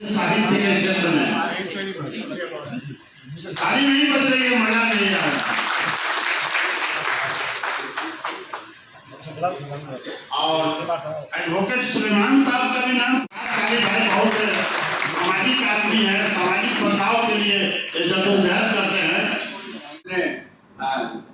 साहित्य के क्षेत्र में खाली नहीं बच रही है, मजा नहीं आ रहा। और एडवोकेट सुलेमान साहब का भी नाम बहुत सामाजिक आदमी है, सामाजिक बदलाव के लिए जद्दोजहद करते हैं।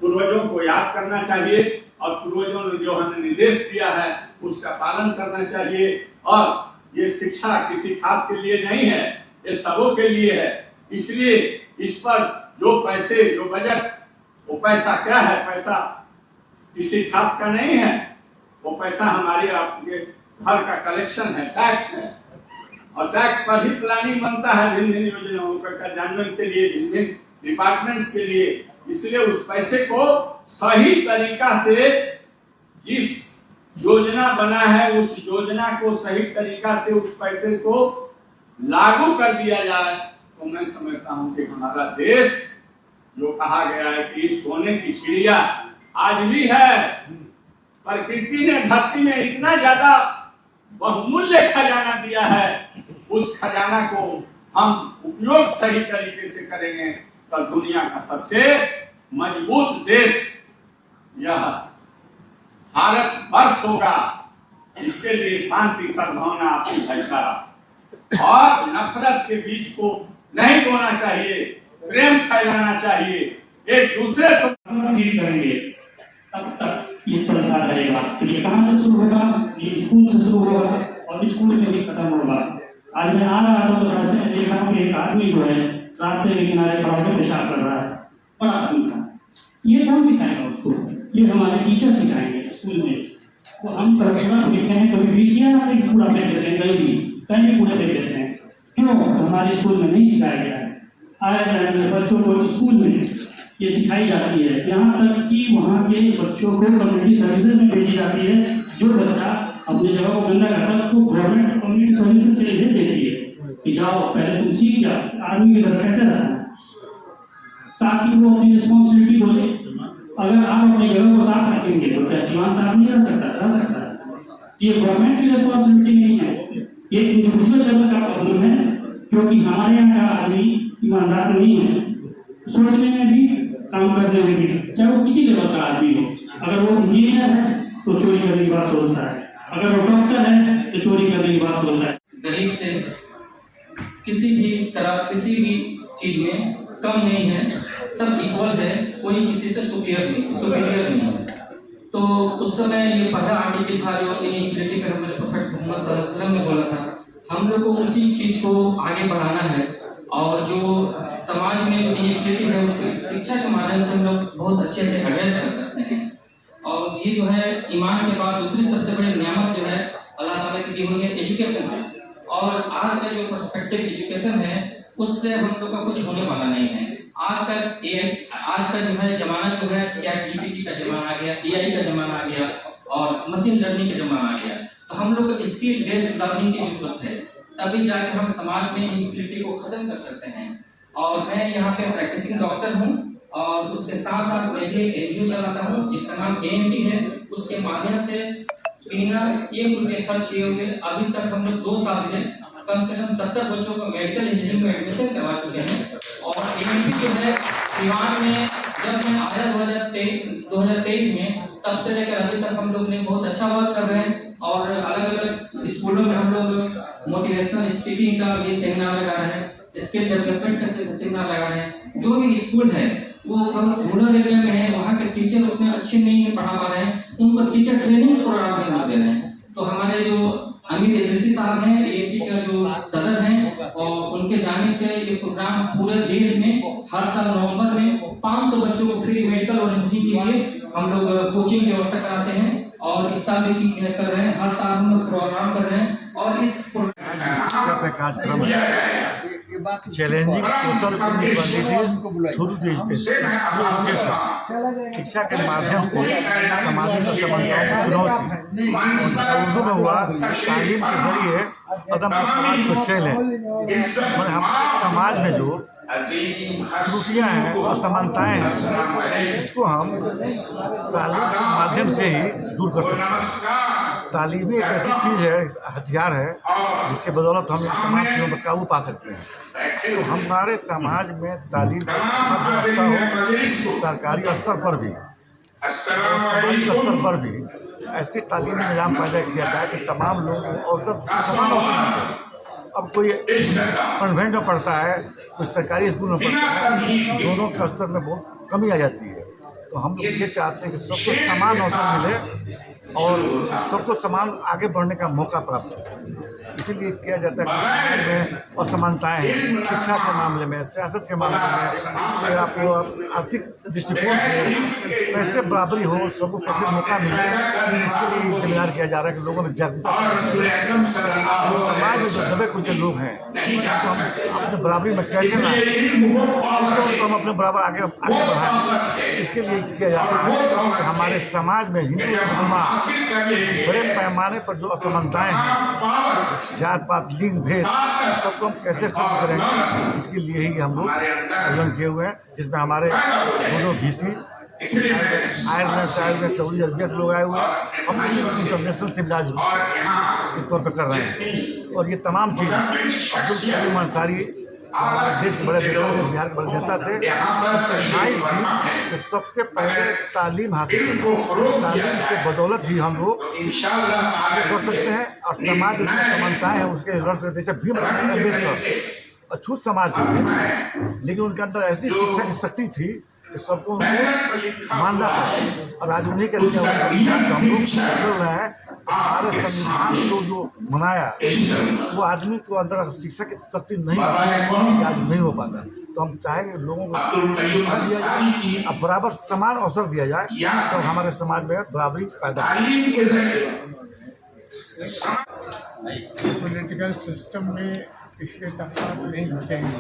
पूर्वजों को याद करना चाहिए और पूर्वजों ने जो हमें निर्देश दिया है उसका पालन करना चाहिए। और ये शिक्षा किसी खास के लिए नहीं है, ये सबों के लिए है। इसलिए इस पर जो पैसे, जो बजट, वो पैसा क्या है? पैसा किसी खास का नहीं है, वो पैसा हमारे आपके घर का कलेक्शन है, टैक्स है। और टैक्स पर ही प्लानिंग बनता है भिन्न भिन्न योजनाओं का कार्यान्वयन के लिए, भिन्न भिन्न डिपार्टमेंट्स के लिए। इसलिए उस पैसे को सही तरीका से, जिस योजना बना है उस योजना को सही तरीका से उस पैसे को लागू कर दिया जाए, तो मैं समझता हूं कि हमारा देश, जो कहा गया है कि सोने की चिड़िया आज भी है, प्रकृति ने धरती में इतना ज्यादा बहुमूल्य खजाना दिया है, उस खजाना को हम उपयोग सही तरीके से करेंगे तो दुनिया का सबसे मजबूत देश यह भारत वर्ष होगा। इसके लिए शांति, सद्भावना, आपसी भाईचारा और नफरत के बीज को नहीं बोना चाहिए, प्रेम फैलाना चाहिए, एक दूसरे को ठीक करेंगे, तब तक ये चलता रहेगा। तो ये कहाँ से शुरू होगा? ये स्कूल से शुरू होगा और स्कूल में भी खत्म होगा। आज मैं आ रहा था तो रास्ते में देखा कि एक आदमी जो है रास्ते के किनारे खड़ा होकर पेशाब कर रहा है, बड़ा आदमी था। ये कौन सिखाएगा उसको? ये हमारे टीचर सिखाएंगे स्कूल में। तो हम कूड़ा फेंकते हैं, कभी भी किया कूड़ा फेंक देते हैं, कहीं भी कूड़ा फेंक देते हैं। क्यों? हमारे स्कूल में नहीं सिखाया गया है। आज बच्चों को स्कूल में ये सिखाई जाती है, यहाँ तक कि वहाँ के बच्चों को कम्युनिटी सर्विसेज में भेजी जाती है। जो बच्चा अपनी जगह को गंदा करता है उसको गवर्नमेंट कम्युनिटी सर्विसेज के लिए भेज देती है कि जाओ पहले तुम सीख जाओ आदमी की तरह कैसे रहना है, ताकि वो अपनी रिस्पॉन्सिबिलिटी बोले। अगर आप अपनी जगह को साफ रखेंगे तो क्या सीमान साफ नहीं रह सकता? रह सकता है। ये गवर्नमेंट की रिस्पॉन्सिबिलिटी नहीं है, ये इंडिविजुअल लेवल का प्रॉब्लम है। क्योंकि हमारे यहाँ का आदमी ईमानदार नहीं है, सोचने में भी, काम करने में भी, चाहे वो किसी लेवल का आदमी हो। अगर वो इंजीनियर है तो चोरी करने की बात सोचता है, अगर वो डॉक्टर है तो चोरी करने की बात सोचता है। गरीब से किसी भी तरह, किसी भी चीज में कम नहीं है, सब इक्वल है, कोई किसी से सुपीरियर नहीं है। तो उस समय ये पहला आर्टिकल था जो इनइक्वालिटी पर हमारे प्रोफेट मोहम्मद सल्लल्लाहु अलैहि वसल्लम ने बोला था। हम लोग को उसी चीज को आगे बढ़ाना है और जो समाज में जो इनइक्वालिटी है उसको शिक्षा के माध्यम से हम लोग बहुत अच्छे से एड्रेस कर सकते हैं। और ये जो है ईमान के बाद दूसरी सबसे बड़ी नियामत जो है अल्लाह ताला की दी हुई है, एजुकेशन है। और आज का जो पर्सपेक्टिव एजुकेशन है उससे हम लोग का कुछ होने वाला नहीं है। आज का जो है जमाना जो है ChatGPT का जमाना आ गया, AI का जमाना आ गया और मशीन लर्निंग का जमाना आ गया। तो हम लोग को स्किल बेस्ड लर्निंग की जरूरत है, तभी जाकर हम समाज में इनइक्वालिटी को खत्म कर सकते हैं। और मैं यहाँ पे प्रैक्टिसिंग डॉक्टर हूँ और उसके साथ साथ मैं भी NGO चलाता हूँ जिसका नाम AMP है। उसके माध्यम से बिना 1 रुपये खर्च किए हुए अभी तक हम लोग 2 साल से कम 70 बच्चों को मेडिकल इंजीनियरिंग में एडमिशन करवा चुके हैं। और AMP जो है सिवान में जब मैं आया 2023 में, तब से लेकर अभी तक हम लोग ने बहुत अच्छा वर्क कर रहे हैं। और अलग अलग स्कूलों में हम लोग मोटिवेशनल स्पीकिंग का भी सेमिनार लगा रहे हैं, स्किल डेवलपमेंट का सेमिनार लगा रहे हैं। जो भी स्कूल है वो रूरल एरिया में है, वहाँ के टीचर उतने अच्छे नहीं पढ़ा पा रहे हैं, उनको टीचर ट्रेनिंग प्रोग्राम में दे रहे हैं। तो हमारे जो अमित इदरीसी साहब हैं, AMP का जो सदर हैं, और उनके जाने से ये प्रोग्राम पूरे देश में हर साल नवंबर में 500 बच्चों को फ्री मेडिकल और इंजीनियरिंग के लिए हम लोग कोचिंग की व्यवस्था कराते हैं। और इस साल भी कर रहे हैं, हर साल हम लोग प्रोग्राम कर रहे हैं। और इस कार्यक्रम challenging social inequalities through education, शिक्षा के माध्यम से सामाजिक असमानताओं की चुनौती। उर्दू में हुआ तालीम के जरिए कदम समाज को चले। हमारे समाज में जो त्रुटियाँ हैं, असमानताएँ हैं, इसको हम तालीम के माध्यम से ही दूर कर सकते हैं। तालीम एक ऐसी चीज़ है, हथियार है, जिसके बदौलत हम इन तमाम चीज़ों पर काबू पा सकते हैं। तो हमारे समाज में तालीम की व्यवस्था हो, सरकारी स्तर पर भी और सामाजिक स्तर पर भी ऐसी तालीमी निज़ाम पैदा किया जाए कि तमाम लोग अवसर समान अवसर मिले। अब कोई कॉन्वेंट में पढ़ता है, कोई सरकारी स्कूल में पढ़ता है, दोनों के स्तर में बहुत कमी आ जाती है। तो हम लोग ये चाहते हैं कि सबको समान अवसर मिले और सबको समान आगे बढ़ने का मौका प्राप्त हो। इसीलिए किया जाता है कि समाज में असमानताएँ हैं, शिक्षा के मामले में, सियासत के मामले में, आपको आर्थिक दृष्टिकोण से कैसे बराबरी हो, सबको कैसे मौका मिले, इसके लिए सेमिनार किया जा रहा है कि लोगों में जागरूकता। समाज में जो दबे कुचले लोग हैं तो हम अपने बराबरी में कैसे लाएं, तो हम अपने बराबर आगे बढ़ाएं। इसके लिए किया जाता है कि हमारे समाज में हिंदू मुसलमान बड़े पैमाने पर जो असमानताएँ हैं, जात पात लिंग भेद, सबको हम कैसे खत्म करेंगे, इसके लिए ही हम लोग आयोजन किए हुए हैं, जिसमें हमारे दोनों VC आयरलैंड में सऊदी अरबिया से लोग आए हुए हैं। हम इंटरनेशनल सेमिनार के तौर पर कर रहे हैं और ये तमाम चीज़ अब्दुल करीम अंसारी हमारे देश के बड़े नेता थे, बिहार के बड़े नेता थे, 28 थी कि सबसे पहले तालीम हासिल करें। तालीम के बदौलत ही हम लोग आगे बढ़ सकते हैं और समाज में समानताएँ हैं उसके लड़ सकते। जैसे भीम अम्बेडकर अछूत समाज से थे, लेकिन उनके अंदर ऐसी शिक्षा की शक्ति थी कि सबको उनको मानना था और आज उन्हीं के लिए हम लोग चल रहे हैं। हमारे संविधान को जो बनाया वो आदमी को अंदर शिक्षा की शक्ति नहीं आज नहीं हो पाता। तो हम चाहेंगे लोगों को शिक्षा दिया जाए और बराबर समान अवसर दिया जाए, तो हमारे समाज में बराबरी पैदा पॉलिटिकल सिस्टम में पिछले तबका नहीं घुसेंगे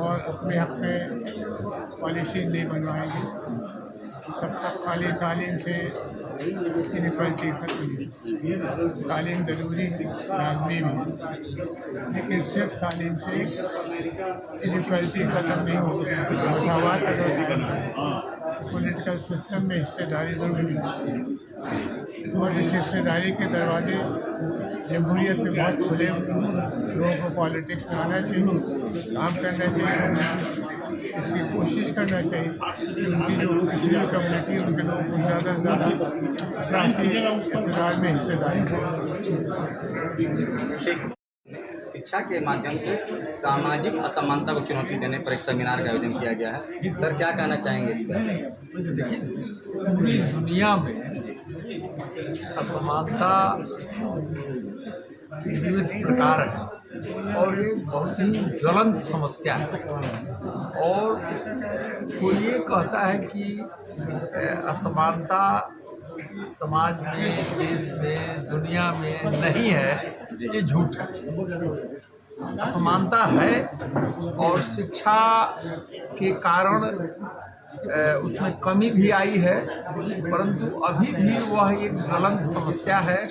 और अपने पॉलिसी नहीं बनवाएंगे तब तक खाली तालीम से इनक्वालिटी खत्म नहीं। तालीम ज़रूरी लाजमी भी, लेकिन सिर्फ तालीम से इनक्वालिटी ख़त्म नहीं होगी। मसावत अगर पॉलिटिकल सिस्टम में हिस्सेदारी ज़रूरी है और इस हिस्सेदारी के दरवाजे जमहूरियत में बहुत खुले, लोगों को पॉलिटिक्स में आना चाहिए, काम करना चाहिए, इसकी कोशिश करना चाहिए कि उनकी जो पिछड़ी कम्युनिटी उनके लोगों को ज़्यादा से ज़्यादा सियासी इक़्तिदार में हिस्सेदारी करें। शिक्षा के माध्यम से सामाजिक असमानता को चुनौती देने पर एक सेमिनार का आयोजन किया गया है। सर क्या कहना चाहेंगे इस पर? पूरी दुनिया में असमानता विविध प्रकार है और ये बहुत ही ज्वलंत समस्या है और कोई ये कहता है कि असमानता समाज में, देश में, दुनिया में नहीं है, ये झूठ है। असमानता है और शिक्षा के कारण उसमें कमी भी आई है, परंतु अभी भी वह एक ज्वलंत समस्या है।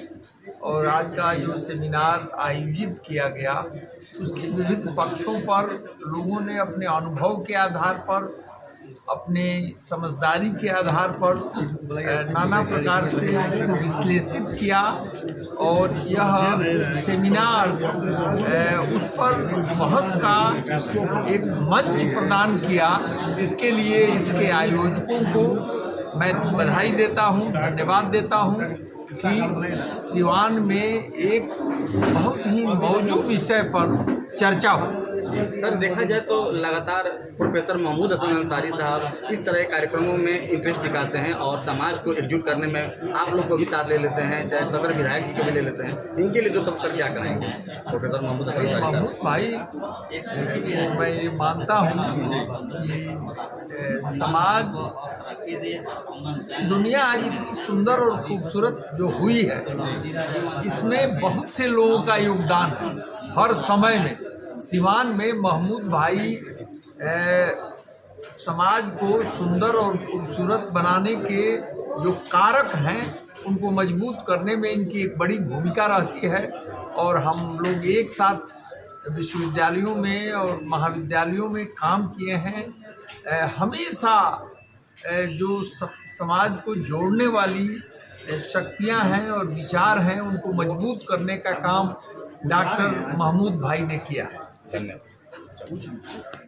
और आज का जो सेमिनार आयोजित किया गया उसके विविध पक्षों पर लोगों ने अपने अनुभव के आधार पर, अपने समझदारी के आधार पर नाना प्रकार से इसको विश्लेषित किया और यह सेमिनार उस पर बहस का एक मंच प्रदान किया। इसके लिए इसके आयोजकों को मैं बधाई देता हूँ, धन्यवाद देता हूँ कि सिवान में एक बहुत ही मौजूद विषय पर चर्चा हो। सर देखा जाए तो लगातार प्रोफेसर महमूद हसन अंसारी साहब इस तरह के कार्यक्रमों में इंटरेस्ट दिखाते हैं और समाज को एकजुट करने में आप लोग को भी साथ ले लेते हैं, चाहे सदर विधायक जी को भी ले लेते हैं। इनके लिए जो सब सर क्या करेंगे प्रोफेसर महमूद हसन अंसारी साहब? भाई मैं ये मानता हूँ कि समाज, दुनिया आज इतनी सुंदर और खूबसूरत जो हुई है इसमें बहुत से लोगों का योगदान है। हर समय में सिवान में महमूद भाई समाज को सुंदर और खूबसूरत बनाने के जो कारक हैं उनको मजबूत करने में इनकी एक बड़ी भूमिका रहती है। और हम लोग एक साथ विश्वविद्यालयों में और महाविद्यालयों में काम किए हैं। हमेशा जो समाज को जोड़ने वाली शक्तियां हैं और विचार हैं उनको मजबूत करने का काम डॉक्टर महमूद भाई ने किया है। धन्यवाद।